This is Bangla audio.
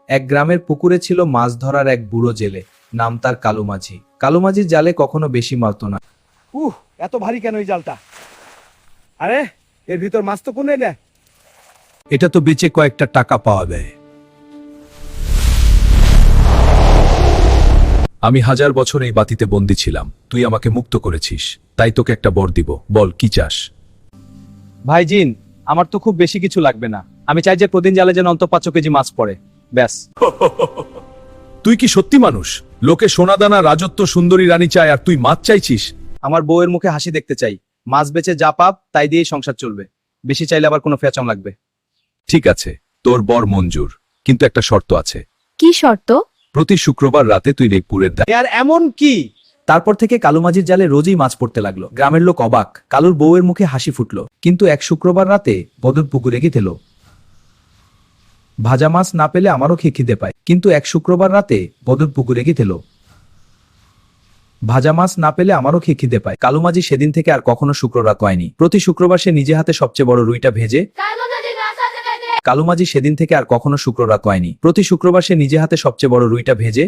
এক গ্রামের পুকুরে ছিল মাছ ধরার এক বুড়ো জেলে, নাম তার কালু মাঝি। কালু মাঝির জালে কখনো বেশি মারতো না। এত ভারী কেন এই জালটা? আরে এর ভিতর মাছ তো কোনে না। এটা তো বেচে কয়েকটা টাকা পাওয়া যায়। আমি 1000 বছর এই বাতিতে বন্দী ছিলাম, তুই আমাকে মুক্ত করেছিস, তাই তোকে একটা বর দিব। বল কি চাস? ভাই জিন, আমার তো খুব বেশি কিছু লাগবে না। আমি চাই যে প্রতিদিন জালে যেন অন্তত 5 কেজি মাছ পড়ে, ব্যাস। তুই কি সত্যি মানুষ? লোকে সোনাদানা রাজত্ব সুন্দরী রানী চায়, আর তুই মাছ চাইছিস? আমার বউয়ের মুখে হাসি দেখতে চাই। মাছ বেচে যা পাপ তাই দিয়েই সংসার চলবে। বেশি চাইলে আবার কোনো ফেচন লাগবে। ঠিক আছে, তোর বর মঞ্জুর, কিন্তু একটা শর্ত আছে। কি শর্ত? প্রতি শুক্রবার রাতে তুই রেগপুরের আর এমন কি? তারপর থেকে কালু মাঝির জালে রোজই মাছ পড়তে লাগলো। গ্রামের লোক অবাক, কালুর বউয়ের মুখে হাসি ফুটলো। কিন্তু এক শুক্রবার রাতে বদর পুকুরে গেছিল। ভাজা মাছ না পেলে আমারও খিদে পায়। কিন্তু এক শুক্রবার রাতে বদর পুকুরে গেছিল। ভাজা মাছ না পেলে আমারও খিদে পায়। কালু মাঝি সেদিন থেকে আর কখনো শুক্রবার কয়নি। প্রতি শুক্রবার সে নিজে হাতে সবচেয়ে বড় রুইটা ভেজে। কালু মাঝি সেদিন থেকে আর কখনো শুক্রবার কয়নি। প্রতি শুক্রবার সে নিজে হাতে সবচেয়ে বড় রুইটা ভেজে